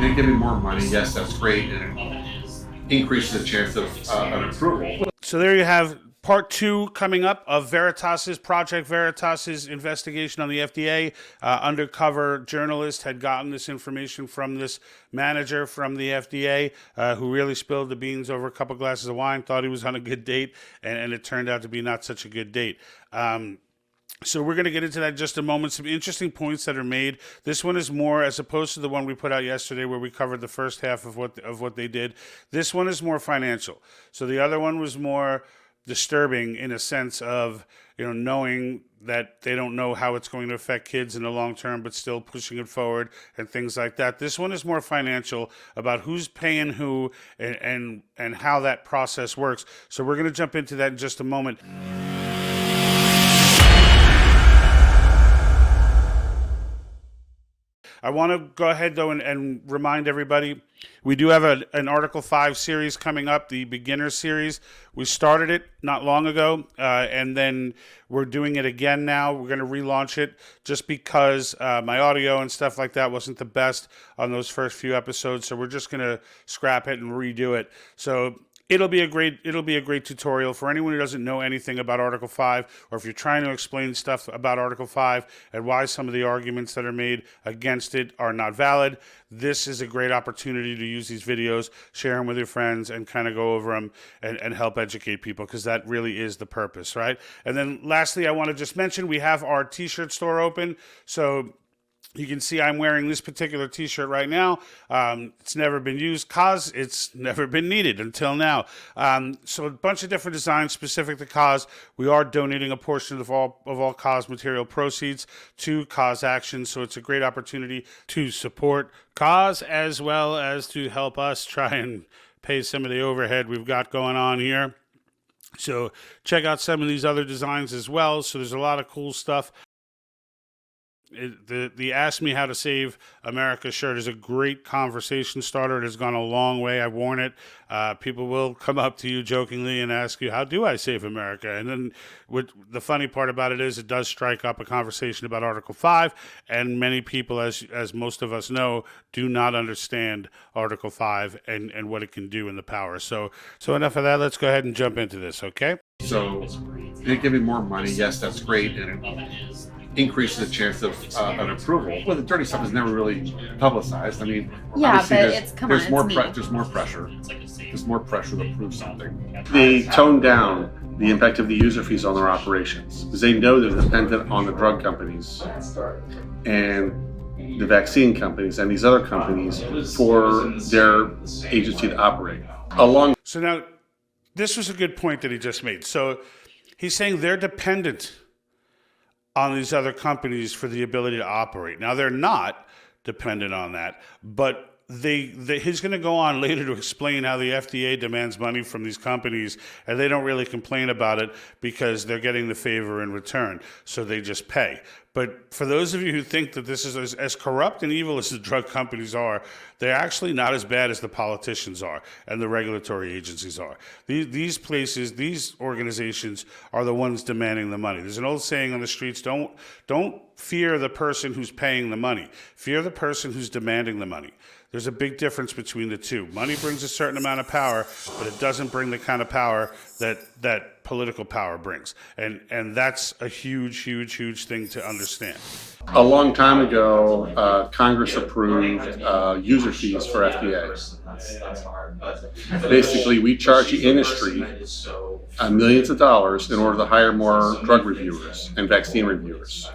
they give me more money. Yes, that's great, and it increases the chance of an approval. So there you have part two coming up of Project Veritas's investigation on the FDA. Undercover journalist had gotten this information from this manager from the FDA who really spilled the beans over a couple glasses of wine, thought he was on a good date, and it turned out to be not such a good date. So we're going to get into that in just a moment. Some interesting points that are made. This one is more, as opposed to the one we put out yesterday where we covered the first half of what they did. This one is more financial. So the other one was more disturbing in a sense of, knowing that they don't know how it's going to affect kids in the long term, but still pushing it forward and things like that. This one is more financial, about who's paying who and how that process works. So we're going to jump into that in just a moment. I want to go ahead, though, and remind everybody, we do have an Article 5 series coming up, the beginner series. We started it not long ago, and then we're doing it again now. We're going to relaunch it just because my audio and stuff like that wasn't the best on those first few episodes, so we're just going to scrap it and redo it. So it'll be a great tutorial for anyone who doesn't know anything about Article 5, or if you're trying to explain stuff about Article 5 and why some of the arguments that are made against it are not valid. This is a great opportunity to use these videos, share them with your friends, and kind of go over them and help educate people, because that really is the purpose, right? And then lastly, I want to just mention we have our t-shirt store open. So you can see I'm wearing this particular t-shirt right now. It's never been used because it's never been needed until now. So a bunch of different designs specific to cause. We are donating a portion of all cause material proceeds to cause action. So it's a great opportunity to support cause as well as to help us try and pay some of the overhead we've got going on here. So check out some of these other designs as well. So there's a lot of cool stuff. The Ask Me How to Save America shirt is a great conversation starter. It has gone a long way. I've worn it. People will come up to you jokingly and ask you, how do I save America? And then the funny part about it is it does strike up a conversation about Article 5, and many people, as most of us know, do not understand Article 5 and what it can do in the power. So enough of that. Let's go ahead and jump into this, okay? So they give me more money. Yes, that's great, and it increases the chance of an approval. Well, the dirty stuff is never really publicized. I mean, yeah, but there's more pressure. There's more pressure to prove something. They tone down the impact of the user fees on their operations because they know they're dependent on the drug companies and the vaccine companies and these other companies for their agency to operate. So now, this was a good point that he just made. So he's saying they're dependent on these other companies for the ability to operate. Now, they're not dependent on that, but he's going to go on later to explain how the FDA demands money from these companies, and they don't really complain about it because they're getting the favor in return, so they just pay. But for those of you who think that this is as corrupt and evil as the drug companies are, they're actually not as bad as the politicians are and the regulatory agencies are. These places, these organizations are the ones demanding the money. There's an old saying on the streets, don't fear the person who's paying the money. Fear the person who's demanding the money. There's a big difference between the two. Money brings a certain amount of power, but it doesn't bring the kind of power that political power brings. And that's a huge thing to understand. A long time ago, Congress approved user fees for FDA. Basically, we charge the industry millions of dollars in order to hire more drug reviewers and vaccine reviewers,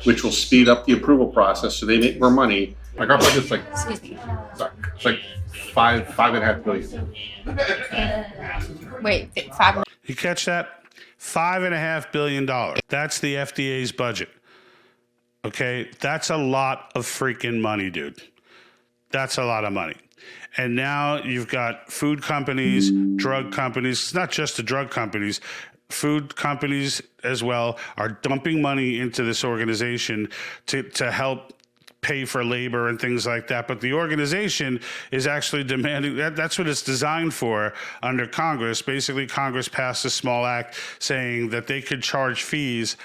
which will speed up the approval process so they make more money. Like our budget's like, it's like $5.5 billion. Wait, 5. You catch that? $5.5 billion. That's the FDA's budget. Okay, that's a lot of freaking money, dude. That's a lot of money. And now you've got food companies, drug companies. It's not just the drug companies. Food companies as well are dumping money into this organization to help pay for labor and things like that. But the organization is actually demanding that's what it's designed for under Congress. Basically, Congress passed a small act saying that they could charge fees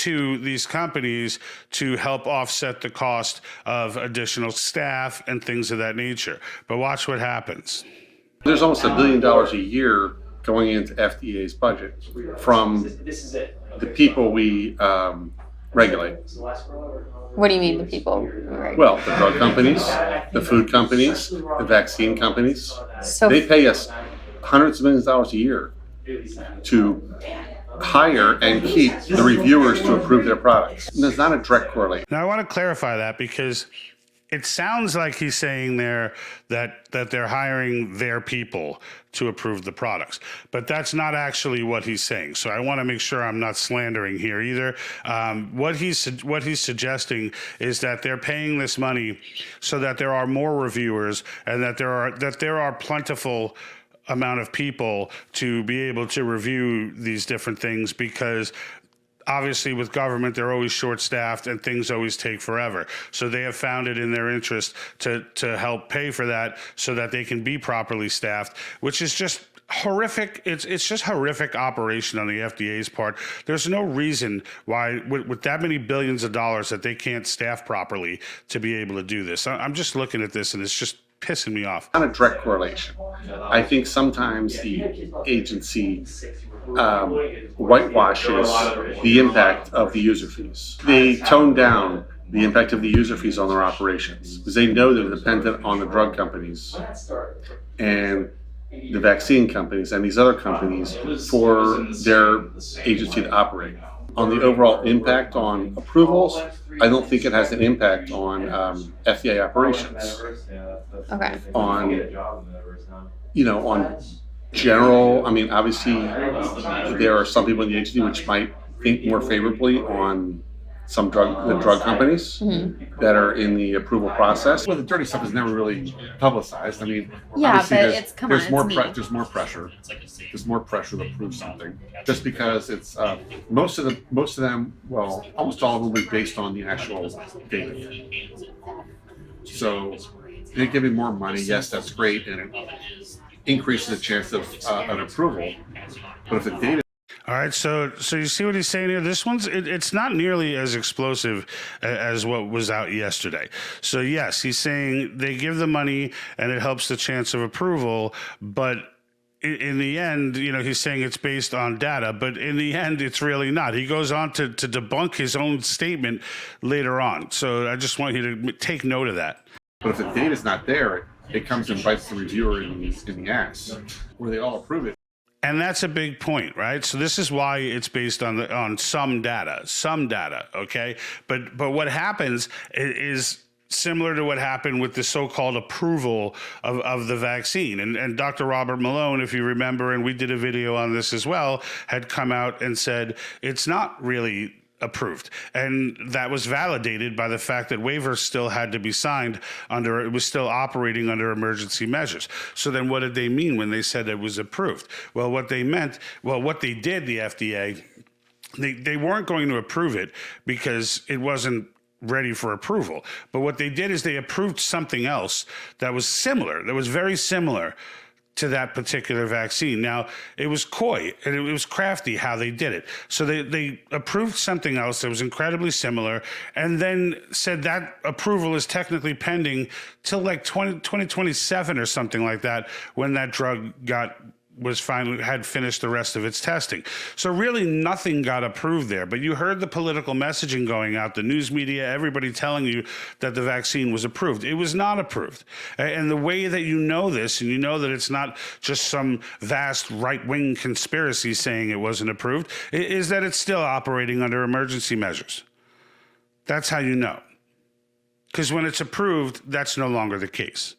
to these companies to help offset the cost of additional staff and things of that nature. But watch what happens. There's almost $1 billion a year going into FDA's budget from the people we regulate. What do you mean the people? Right. Well, the drug companies, the food companies, the vaccine companies. So They pay us hundreds of millions of dollars a year to hire and keep the reviewers to approve their products. And there's not a direct correlation. Now, I want to clarify that because it sounds like he's saying there that they're hiring their people to approve the products, but that's not actually what he's saying. So I want to make sure I'm not slandering here either. What he's suggesting is that they're paying this money so that there are more reviewers and that there are plentiful amount of people to be able to review these different things, because obviously with government, they're always short-staffed and things always take forever. So they have found it in their interest to help pay for that so that they can be properly staffed, which is just horrific. It's just horrific operation on the FDA's part. There's no reason why with that many billions of dollars that they can't staff properly to be able to do this. I'm just looking at this and it's just pissing me off. Not a direct correlation. I think sometimes the agency whitewashes the impact of the user fees. They tone down the impact of the user fees on their operations because they know they're dependent on the drug companies and the vaccine companies and these other companies for their agency to operate. On the overall impact on approvals, I don't think it has an impact on FDA operations. okay. On general, I mean, obviously there are some people in the agency which might think more favorably on the drug companies that are in the approval process. Well, the dirty stuff is never really publicized. I mean, Yeah, obviously but there's more it's more pressure. There's more pressure to prove something, just because it's most of them, well, almost all of them will be based on the actual data. So they give you more money. Yes, that's great, and it increases the chance of an approval. But if the data All right, so you see what he's saying here? This one's it's not nearly as explosive as what was out yesterday. So yes, he's saying they give the money and it helps the chance of approval, but in the end, he's saying it's based on data, but in the end, it's really not. He goes on to debunk his own statement later on. So I just want you to take note of that. But if the data's not there, it comes and bites the reviewer in the ass, where they all approve it. And that's a big point, right? So this is why it's based on some data, okay? But what happens is similar to what happened with the so-called approval of the vaccine. And Dr. Robert Malone, if you remember, and we did a video on this as well, had come out and said it's not really approved. And that was validated by the fact that waivers still had to be signed it was still operating under emergency measures. So then what did they mean when they said it was approved? Well, what they did, the FDA, they weren't going to approve it because it wasn't ready for approval. But what they did is they approved something else that was similar, that was very similar to that particular vaccine. Now, it was coy and it was crafty how they did it. So they approved something else that was incredibly similar and then said that approval is technically pending till like 2027 or something like that, when that drug had finished the rest of its testing. So really nothing got approved there, but you heard the political messaging going out, the news media, everybody telling you that the vaccine was approved. It was not approved. And the way that you know this, and you know that it's not just some vast right-wing conspiracy saying it wasn't approved, is that it's still operating under emergency measures. That's how you know. Because when it's approved, that's no longer the case.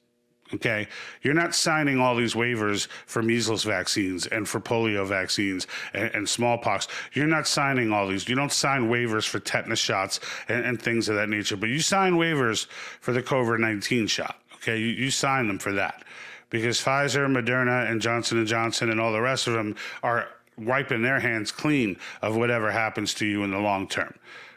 Okay, you're not signing all these waivers for measles vaccines and for polio vaccines and smallpox. You're not signing all these. You don't sign waivers for tetanus shots and things of that nature, but you sign waivers for the COVID-19 shot. Okay, you sign them for that because Pfizer, Moderna, and Johnson & Johnson and all the rest of them are wiping their hands clean of whatever happens to you in the long term.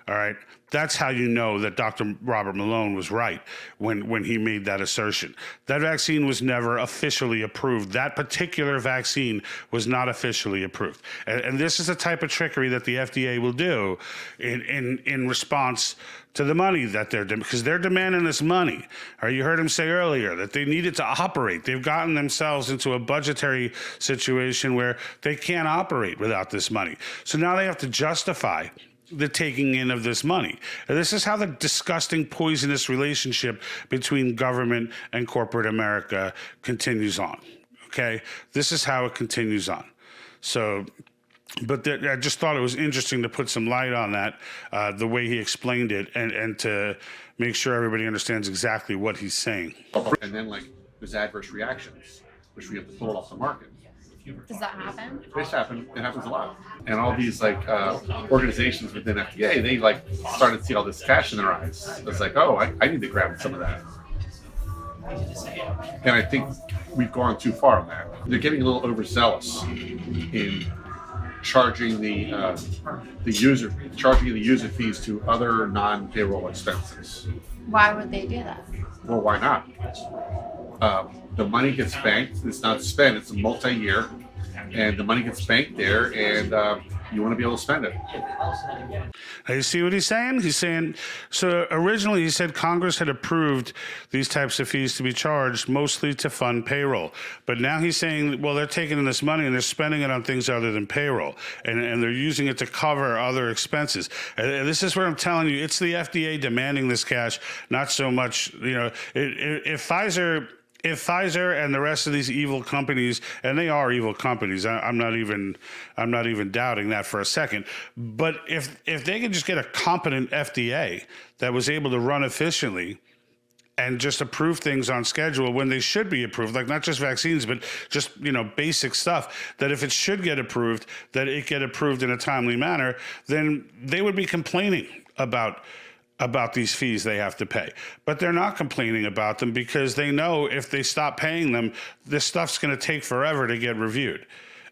All right. That's how you know that Dr. Robert Malone was right when he made that assertion. That vaccine was never officially approved. That particular vaccine was not officially approved. And this is the type of trickery that the FDA will do in response to the money that because they're demanding this money. Or you heard him say earlier that they needed to operate. They've gotten themselves into a budgetary situation where they can't operate without this money. So now they have to justify the taking in of this money. And this is how the disgusting, poisonous relationship between government and corporate America continues on. Okay? This is how it continues on. So, but I just thought it was interesting to put some light on that, the way he explained it, and to make sure everybody understands exactly what he's saying. And then, like, there's adverse reactions, which we have to pull it off the market. Does that happen? It happens a lot. And all these organizations within FDA, they started to see all this cash in their eyes. It's like, oh, I need to grab some of that. And I think we've gone too far on that. They're getting a little overzealous in charging the user fees to other non-payroll expenses. Why would they do that? Well, why not? The money gets banked. It's not spent. It's a multi-year, and the money gets banked there, and you want to be able to spend it. You see what he's saying? He's saying, so originally he said Congress had approved these types of fees to be charged mostly to fund payroll. But now he's saying, well, they're taking in this money and they're spending it on things other than payroll. And they're using it to cover other expenses. And this is where I'm telling you, it's the FDA demanding this cash, not so much, if Pfizer and the rest of these evil companies, and they are evil companies, I'm not even doubting that for a second. But if they can just get a competent FDA that was able to run efficiently and just approve things on schedule when they should be approved, like not just vaccines, but just, basic stuff, that if it should get approved, that it get approved in a timely manner, then they would be complaining about these fees they have to pay. But they're not complaining about them because they know if they stop paying them, this stuff's going to take forever to get reviewed,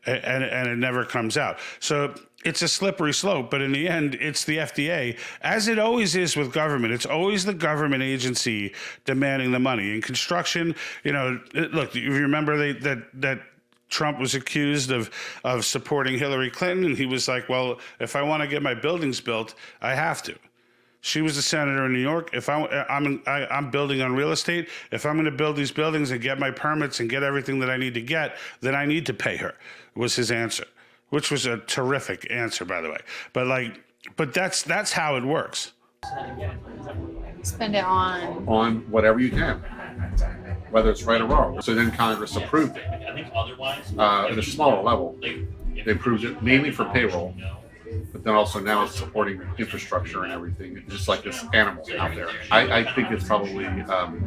and it never comes out. So it's a slippery slope, but in the end, it's the FDA, as it always is with government. It's always the government agency demanding the money. In construction, look, you remember that Trump was accused of supporting Hillary Clinton, and he was like, well, if I want to get my buildings built, I have to. She was a senator in New York. If I'm building on real estate, if I'm going to build these buildings and get my permits and get everything that I need to get, then I need to pay her, was his answer, which was a terrific answer, by the way. But that's how it works. Spend it on whatever you can, whether it's right or wrong. So then Congress approved it at a smaller level. They approved it mainly for payroll. But then also now it's supporting infrastructure and everything, just like this animal out there. I think it's probably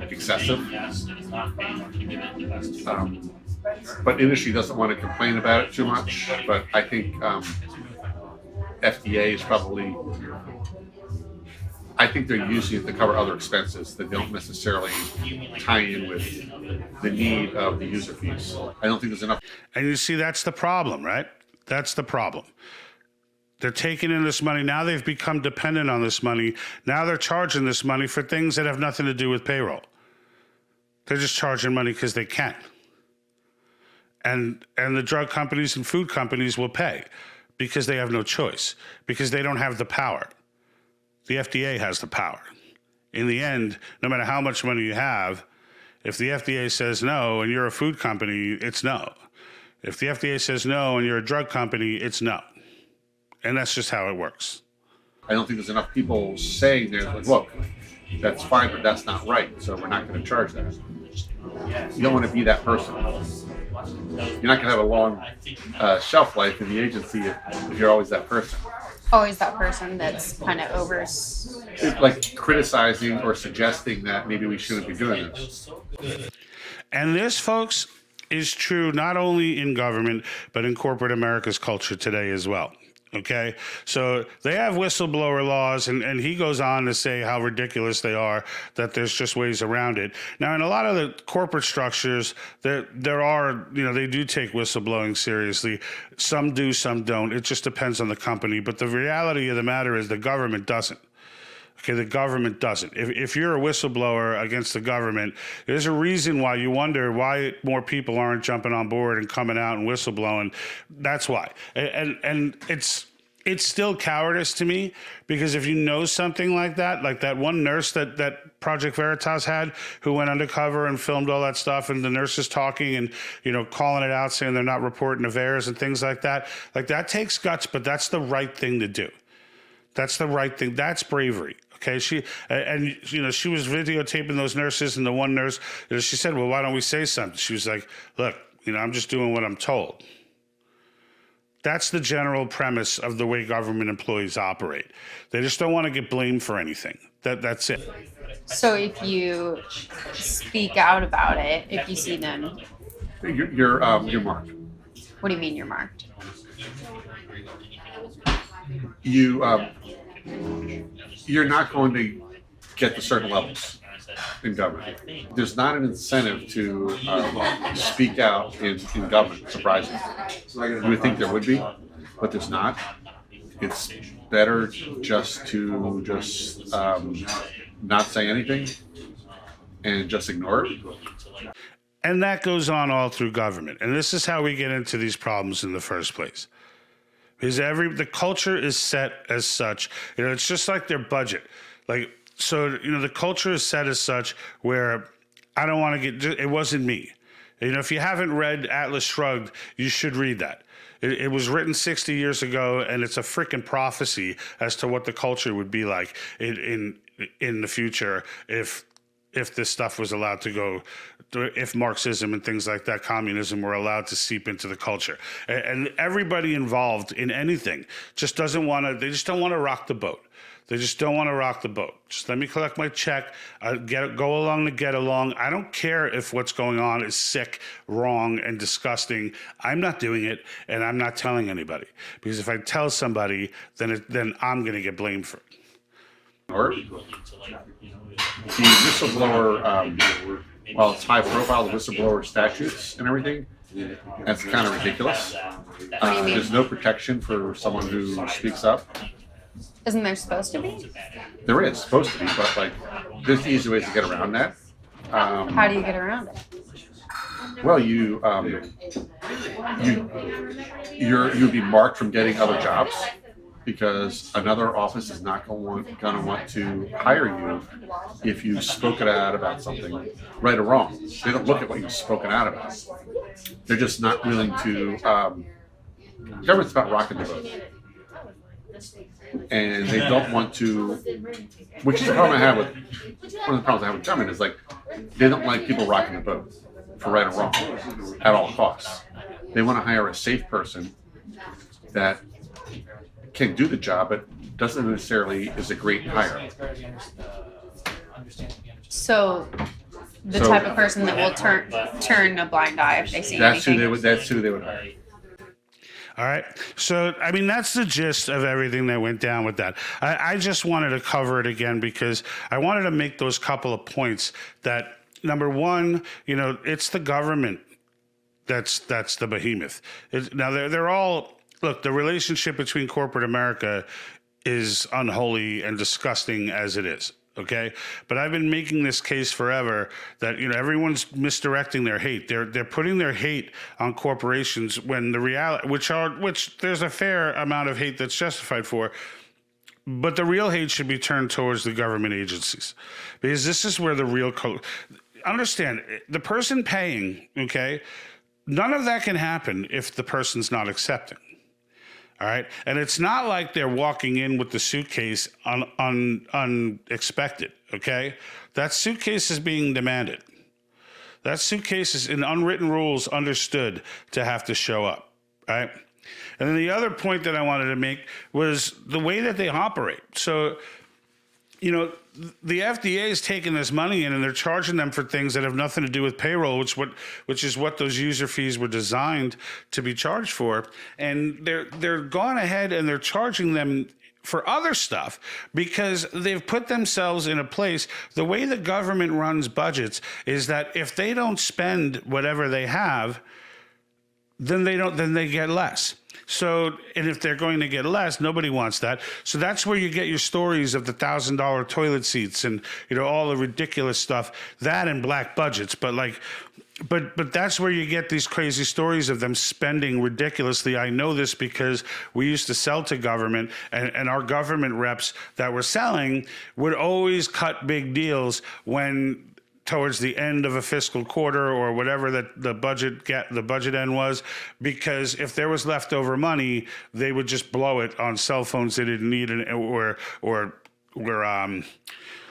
excessive. But industry doesn't want to complain about it too much. But I think FDA is probably, I think they're using it to cover other expenses that don't necessarily tie in with the need of the user fees. I don't think there's enough. And you see, that's the problem, right? That's the problem. They're taking in this money. Now they've become dependent on this money. Now they're charging this money for things that have nothing to do with payroll. They're just charging money because they can. And the drug companies and food companies will pay because they have no choice, because they don't have the power. The FDA has the power. In the end, no matter how much money you have, if the FDA says no and you're a food company, it's no. If the FDA says no and you're a drug company, it's no. And that's just how it works. I don't think there's enough people saying there, like, look, that's fine, but that's not right, so we're not going to charge that. You don't want to be that person. You're not going to have a long shelf life in the agency if you're always that person. Always that person that's kind of over. It's like criticizing or suggesting that maybe we shouldn't be doing this. And this, folks, is true not only in government, but in corporate America's culture today as well. Okay, so they have whistleblower laws, and he goes on to say how ridiculous they are, that there's just ways around it. Now, in a lot of the corporate structures, there are, they do take whistleblowing seriously. Some do, some don't. It just depends on the company. But the reality of the matter is the government doesn't. Okay, the government doesn't. If you're a whistleblower against the government, there's a reason why you wonder why more people aren't jumping on board and coming out and whistleblowing. That's why. And it's still cowardice to me, because if you know something like that one nurse that Project Veritas had, who went undercover and filmed all that stuff, and the nurses talking and, calling it out, saying they're not reporting affairs and things like that takes guts, but that's the right thing to do. That's the right thing. That's bravery. Okay, she was videotaping those nurses, and the one nurse, she said, well, why don't we say something? She was like, look, I'm just doing what I'm told. That's the general premise of the way government employees operate. They just don't want to get blamed for anything. That's it. So if you speak out about it, if you see them, You're marked. what do you mean you're marked? You're not going to get to certain levels in government. There's not an incentive to speak out in government, surprisingly. You would think there would be, but there's not. It's better just to not say anything and just ignore it. And that goes on all through government. And this is how we get into these problems in the first place. Because the culture is set as such. It's just like their budget. The culture is set as such where I don't want to it wasn't me. If you haven't read Atlas Shrugged, you should read that. It was written 60 years ago, and it's a freaking prophecy as to what the culture would be like in the future if this stuff was allowed to go, if Marxism and things like that, communism, were allowed to seep into the culture. And everybody involved in anything just they just don't want to rock the boat. They just don't want to rock the boat. Just let me collect my check, go along to get along. I don't care if what's going on is sick, wrong, and disgusting. I'm not doing it, and I'm not telling anybody. Because if I tell somebody, then I'm going to get blamed for it. Or the whistleblower, while it's high profile, the whistleblower statutes and everything, that's kind of ridiculous. There's no protection for someone who speaks up. Isn't there supposed to be? There is supposed to be, but there's easy ways to get around that. How do you get around it? Well, you'd be marked from getting other jobs, because another office is not going to want to hire you if you've spoken out about something, right or wrong. They don't look at what you've spoken out about. They're just not willing to. Government's about rocking the boat, and they don't want to. Which is the problem I have with one of the problems I have with government is they don't like people rocking the boat for right or wrong at all costs. They want to hire a safe person that can do the job, but doesn't necessarily is a great hire. So the type of person that will turn a blind eye if they see That's anything. That's who they would hire. All right. So, that's the gist of everything that went down with that. I just wanted to cover it again because I wanted to make those couple of points that, number one, it's the government that's the behemoth. Now, they're all... Look, the relationship between corporate America is unholy and disgusting as it is, okay? But I've been making this case forever that, everyone's misdirecting their hate. They're putting their hate on corporations when the reality, which there's a fair amount of hate that's justified for, but the real hate should be turned towards the government agencies, because this is where the real understand, the person paying, okay, none of that can happen if the person's not accepting. All right. And it's not like they're walking in with the suitcase unexpected. OK, that suitcase is being demanded. That suitcase is in unwritten rules understood to have to show up. Right. And then the other point that I wanted to make was the way that they operate. So, the FDA is taking this money in and they're charging them for things that have nothing to do with payroll, which is what those user fees were designed to be charged for. And they're gone ahead and they're charging them for other stuff because they've put themselves in a place. The way the government runs budgets is that if they don't spend whatever they have, then they get less. So, and if they're going to get less, nobody wants that. So that's where you get your stories of the $1,000 toilet seats and, you know, all the ridiculous stuff, that and black budgets. But that's where you get these crazy stories of them spending ridiculously. I know this because we used to sell to government, and our government reps that were selling would always cut big deals when towards the end of a fiscal quarter or whatever that the budget end was, because if there was leftover money, they would just blow it on cell phones they didn't need, or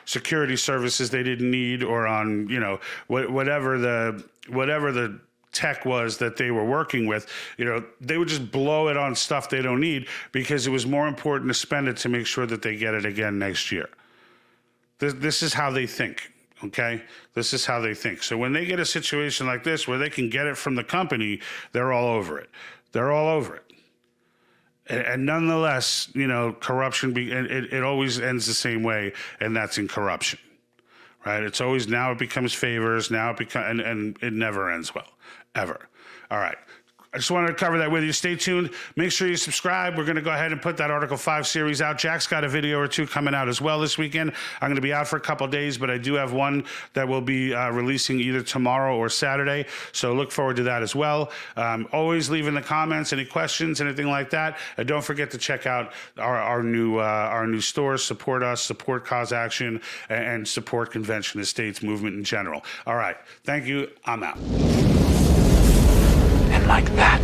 security services they didn't need, or on, you know, whatever the tech was that they were working with. You know, they would just blow it on stuff they don't need because it was more important to spend it to make sure that they get it again next year. This is how they think. Okay, this is how they think. So when they get a situation like this where they can get it from the company, they're all over it. They're all over it. And nonetheless, you know, corruption, it always ends the same way, and that's in corruption, right? It's always, now it becomes favors, now it becomes, and it never ends well, ever. All right. I just wanted to cover that with you. Stay tuned. Make sure you subscribe. We're going to go ahead and put that Article 5 series out. Jack's got a video or two coming out as well this weekend. I'm going to be out for a couple days, but I do have one that will be releasing either tomorrow or Saturday. So look forward to that as well. Always leave in the comments any questions, anything like that. And don't forget to check out our new stores. Support us, support Cause Action, and support Convention Estates movement in general. All right. Thank you. I'm out. And like that,